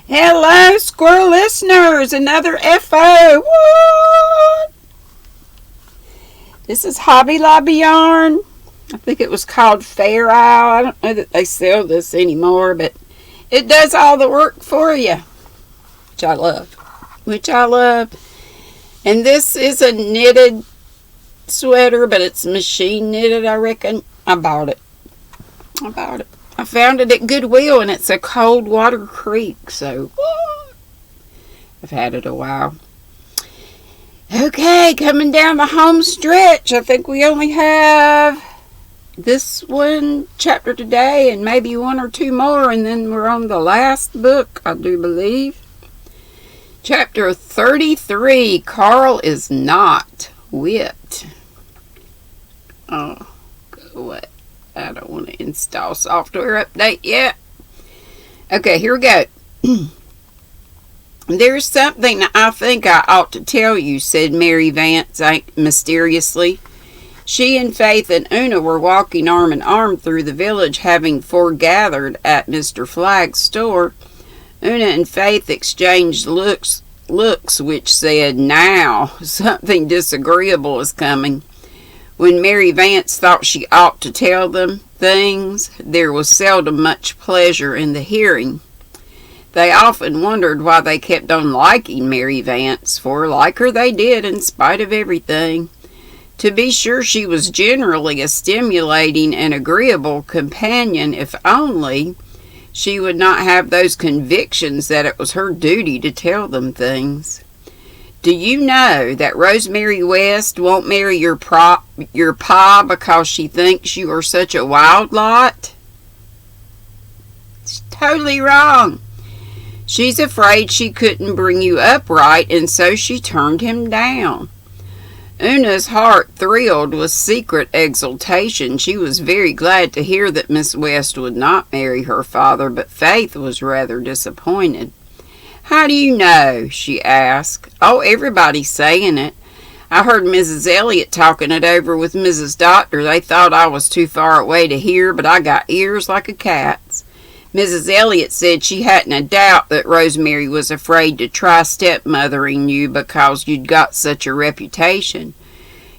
Hello, squirrel listeners. Another FO. What? This is Hobby Lobby yarn. I think it was called Fair Isle. I don't know that they sell this anymore, but it does all the work for you, which I love. And this is a knitted sweater, but it's machine knitted, I reckon. I bought it. I found it at Goodwill, and it's a Cold Water Creek, so I've had it a while. Okay, coming down the home stretch. I think we only have this one chapter today and maybe one or two more, and then we're on the last book, I do believe. Chapter 33, Carl is not whipped. Oh, go away. I don't want to install software update yet. Okay, here we go. There's something I think I ought to tell you, said Mary Vance mysteriously. She and Faith and Una were walking arm in arm through the village, having foregathered at Mr. Flagg's store. Una and Faith exchanged looks which said, now, something disagreeable is coming. When Mary Vance thought she ought to tell them things, there was seldom much pleasure in the hearing. They often wondered why they kept on liking Mary Vance, for like her they did in spite of everything. To be sure, she was generally a stimulating and agreeable companion, if only she would not have those convictions that it was her duty to tell them things. Do you know that Rosemary West won't marry your pa because she thinks you are such a wild lot? It's totally wrong. She's afraid she couldn't bring you up right, and so she turned him down. Una's heart thrilled with secret exultation. She was very glad to hear that Miss West would not marry her father, but Faith was rather disappointed. How do you know? She asked. Oh, everybody's saying it. I heard Mrs. Elliott talking it over with Mrs. Doctor. They thought I was too far away to hear, but I got ears like a cat's. Mrs. Elliott said she hadn't a doubt that Rosemary was afraid to try stepmothering you because you'd got such a reputation.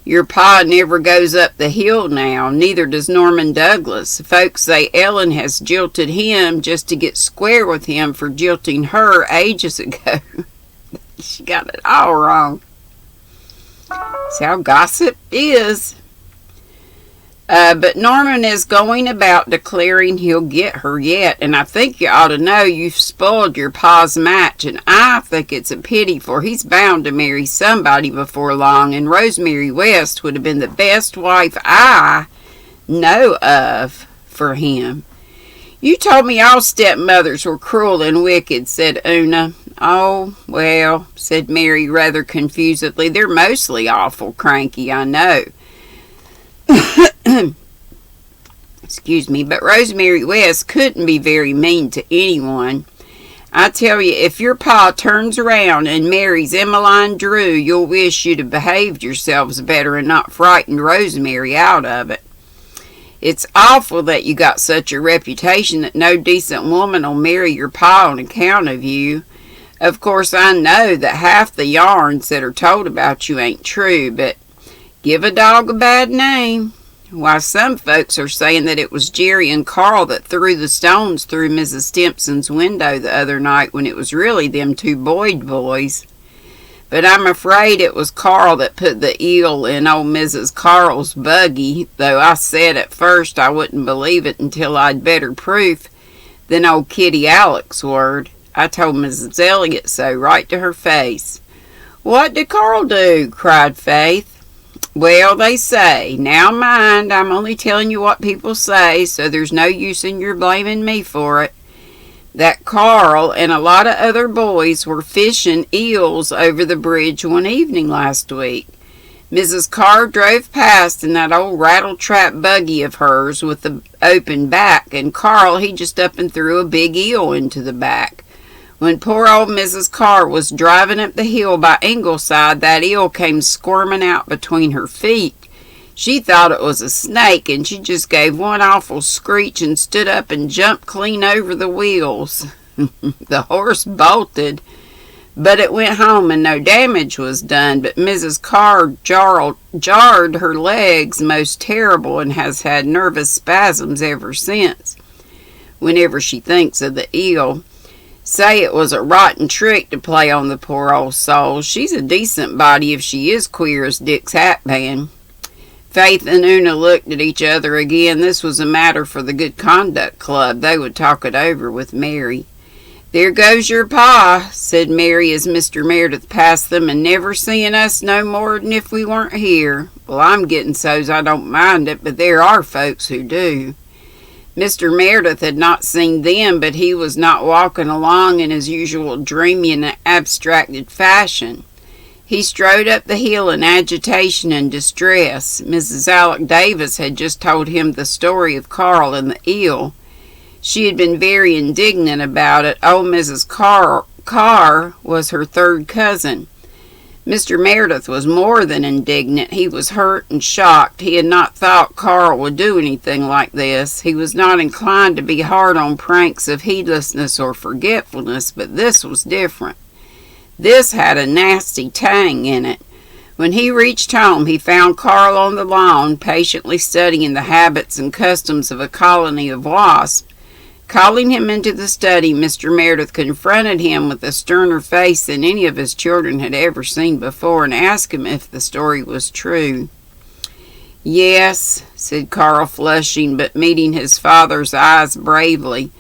Your pa never goes up the hill now, neither does Norman Douglas. Folks say Ellen has jilted him just to get square with him for jilting her ages ago. She got it all wrong. That's how gossip is. But Norman is going about declaring he'll get her yet, and I think you ought to know you've spoiled your pa's match, and I think it's a pity, for he's bound to marry somebody before long, and Rosemary West would have been the best wife I know of for him. You told me all stepmothers were cruel and wicked, said Una. Oh, well, said Mary rather confusedly, they're mostly awful cranky, I know. Excuse me, but Rosemary West couldn't be very mean to anyone. I tell you, if your pa turns around and marries Emmeline Drew, you'll wish you'd have behaved yourselves better and not frightened Rosemary out of it. It's awful that you got such a reputation that no decent woman'll marry your pa on account of you. Of course, I know that half the yarns that are told about you ain't true, but give a dog a bad name. Why, some folks are saying that it was Jerry and Carl that threw the stones through Mrs. Stimpson's window the other night when it was really them two Boyd boys. But I'm afraid it was Carl that put the eel in old Mrs. Carl's buggy, though I said at first I wouldn't believe it until I'd better proof than old Kitty Alec's word. I told Mrs. Elliott so right to her face. What did Carl do? Cried Faith. Well, they say. Now mind, I'm only telling you what people say, so there's no use in your blaming me for it. That Carl and a lot of other boys were fishing eels over the bridge one evening last week. Mrs. Carr drove past in that old rattle-trap buggy of hers with the open back, and Carl, he just up and threw a big eel into the back. When poor old Mrs. Carr was driving up the hill by Ingleside, that eel came squirming out between her feet. She thought it was a snake, and she just gave one awful screech and stood up and jumped clean over the wheels. The horse bolted, but it went home and no damage was done. But Mrs. Carr jarred her legs most terrible and has had nervous spasms ever since. Whenever she thinks of the eel, say it was a rotten trick to play on the poor old soul. She's a decent body if she is queer as Dick's hatband. Faith and Una looked at each other again. This was a matter for the Good Conduct Club. They would talk it over with Mary. "There goes your pa," said Mary as Mr. Meredith passed them, "and never seeing us no more'n if we weren't here. Well, I'm getting so's I don't mind it, but there are folks who do." Mr. Meredith had not seen them, but he was not walking along in his usual dreamy and abstracted fashion. He strode up the hill in agitation and distress. Mrs. Alec Davis had just told him the story of Carl and the eel. She had been very indignant about it. Old Mrs. Carr was her third cousin. Mr. Meredith was more than indignant. He was hurt and shocked. He had not thought Carl would do anything like this. He was not inclined to be hard on pranks of heedlessness or forgetfulness, but this was different. This had a nasty tang in it. When he reached home, he found Carl on the lawn, patiently studying the habits and customs of a colony of wasps. Calling him into the study, Mr. Meredith confronted him with a sterner face than any of his children had ever seen before, and asked him if the story was true. "Yes," said Carl, flushing, but meeting his father's eyes bravely.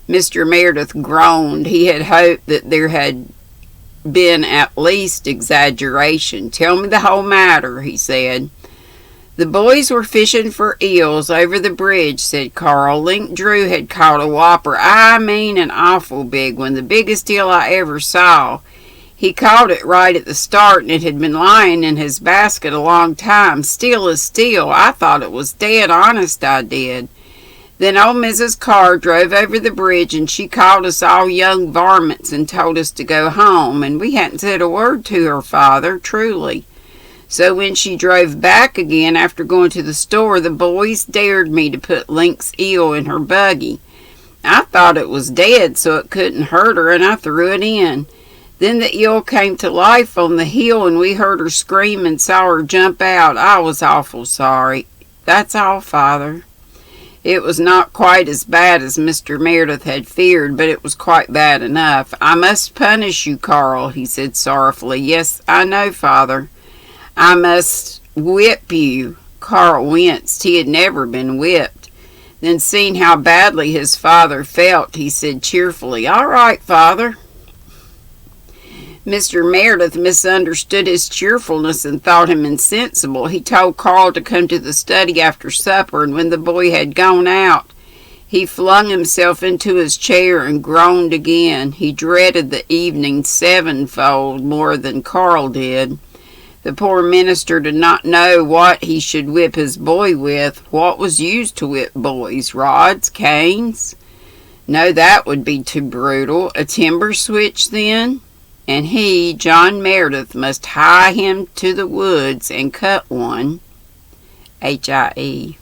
Mr. Meredith groaned. He had hoped that there had been at least exaggeration. "Tell me the whole matter," he said. "The boys were fishing for eels over the bridge," said Carl. "Link Drew had caught a whopper. I mean an awful big one, the biggest eel I ever saw. He caught it right at the start, and it had been lying in his basket a long time, still as steel. I thought it was dead, honest I did. Then old Mrs. Carr drove over the bridge, and she called us all young varmints and told us to go home, and we hadn't said a word to her father, truly. So when she drove back again after going to the store, the boys dared me to put Link's eel in her buggy. I thought it was dead, so it couldn't hurt her, and I threw it in. Then the eel came to life on the hill, and we heard her scream and saw her jump out. I was awful sorry. That's all, Father." It was not quite as bad as Mr. Meredith had feared, but it was quite bad enough. "I must punish you, Carl," he said sorrowfully. "Yes, I know, Father. I must whip you." Carl winced. He had never been whipped. Then, seeing how badly his father felt, he said cheerfully, "All right, Father." Mr. Meredith misunderstood his cheerfulness and thought him insensible. He told Carl to come to the study after supper, and when the boy had gone out, he flung himself into his chair and groaned again. He dreaded the evening sevenfold more than Carl did. The poor minister did not know what he should whip his boy with. What was used to whip boys? Rods? Canes? No, that would be too brutal. A timber switch, then? And he, John Meredith, must hie him to the woods and cut one. H-I-E.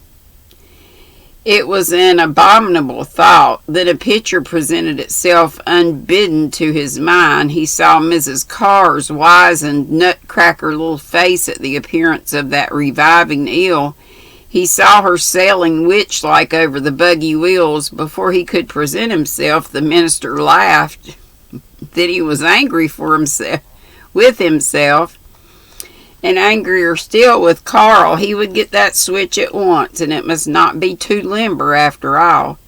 It was an abominable thought. Then a picture presented itself unbidden to his mind. He saw Mrs. Carr's wizened, nutcracker little face at the appearance of that reviving eel. He saw her sailing witch-like over the buggy wheels. Before he could present himself, the minister laughed. That he was angry with himself, and angrier still with Carl. He would get that switch at once, and it must not be too limber after all.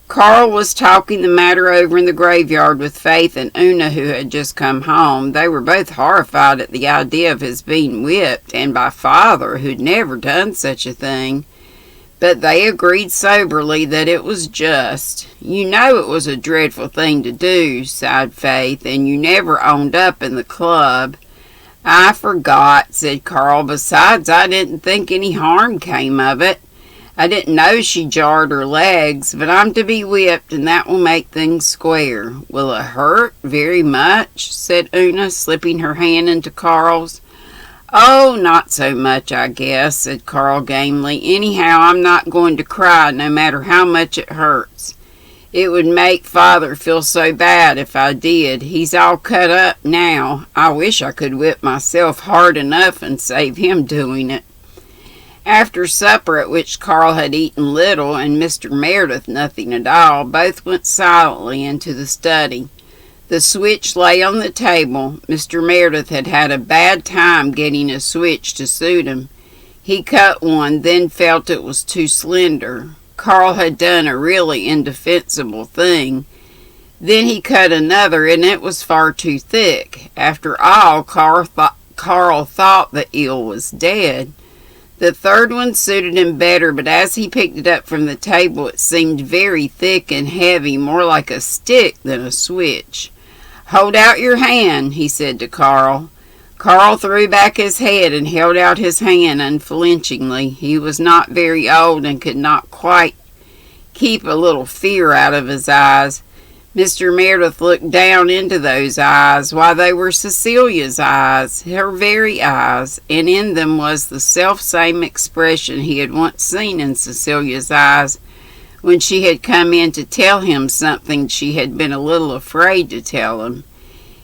Carl was talking the matter over in the graveyard with Faith and Una, who had just come home. They were both horrified at the idea of his being whipped, and by Father, who'd never done such a thing. But they agreed soberly that it was just. "You know it was a dreadful thing to do," sighed Faith, "and you never owned up in the club." "I forgot," said Carl. "Besides, I didn't think any harm came of it. I didn't know she jarred her legs, but I'm to be whipped, and that will make things square." "Will it hurt very much?" said Una, slipping her hand into Carl's. "Oh, not so much, I guess," said Carl gamely. "Anyhow, I'm not going to cry, no matter how much it hurts. It would make Father feel so bad if I did. He's all cut up now. I wish I could whip myself hard enough and save him doing it." After supper, at which Carl had eaten little and Mr. Meredith nothing at all, both went silently into the study. The switch lay on the table. Mr. Meredith had had a bad time getting a switch to suit him. He cut one, then felt it was too slender. Carl had done a really indefensible thing. Then he cut another, and it was far too thick. After all, Carl thought the eel was dead. The third one suited him better, but as he picked it up from the table, it seemed very thick and heavy, more like a stick than a switch. "Hold out your hand," he said to Carl. Carl threw back his head and held out his hand unflinchingly. He was not very old and could not quite keep a little fear out of his eyes. Mr. Meredith looked down into those eyes. Why, they were Cecilia's eyes, her very eyes, and in them was the self-same expression he had once seen in Cecilia's eyes when she had come in to tell him something she had been a little afraid to tell him.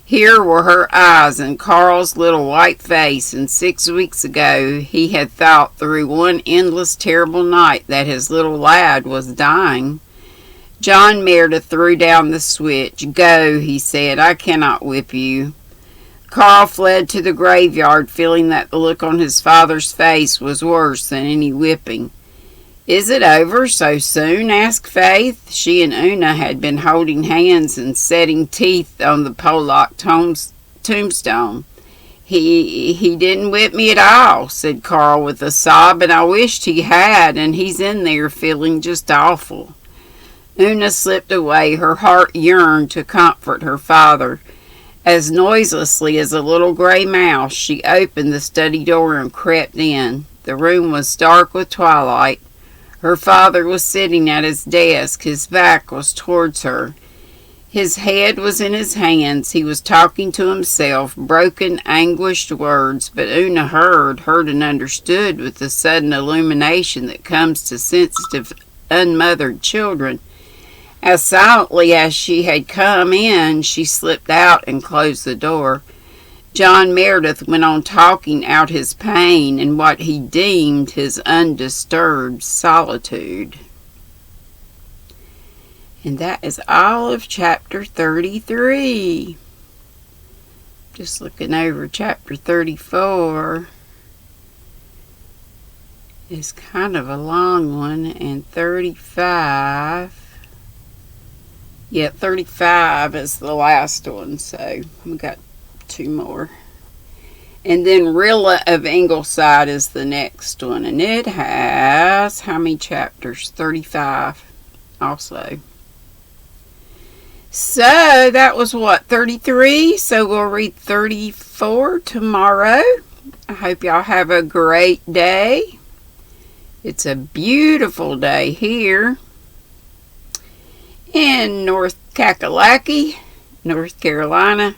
Here were her eyes and Carl's little white face, and 6 weeks ago he had thought through one endless terrible night that his little lad was dying. John Meredith threw down the switch. "Go," he said. "I cannot whip you." Carl fled to the graveyard, feeling that the look on his father's face was worse than any whipping. "Is it over so soon?" asked Faith. She and Una had been holding hands and setting teeth on the Pollock tombstone. He didn't whip me at all," said Carl with a sob, "and I wished he had, and he's in there feeling just awful." Una slipped away. Her heart yearned to comfort her father. As noiselessly as a little gray mouse, she opened the study door and crept in. The room was dark with twilight. Her father was sitting at his desk. His back was towards her. His head was in his hands. He was talking to himself, broken, anguished words, but Una heard and understood with the sudden illumination that comes to sensitive, unmothered children. As silently as she had come in, she slipped out and closed the door. John Meredith went on talking out his pain and what he deemed his undisturbed solitude. And that is all of chapter 33. Just looking over chapter 34. It's kind of a long one, and 35. Yeah, 35 is the last one, so we got 2 more. And then Rilla of Ingleside is the next one, and it has how many chapters? 35 also. So that was what, 33? So we'll read 34 tomorrow. I hope y'all have a great day. It's a beautiful day here in North Kakalaki, North Carolina.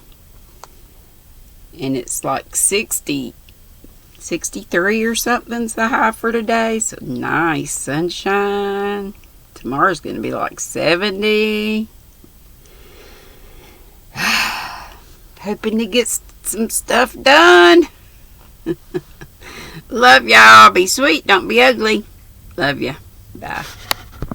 And it's like 63 or something's the high for today. So nice sunshine. Tomorrow's going to be like 70. Hoping to get some stuff done. Love y'all. Be sweet. Don't be ugly. Love ya. Bye.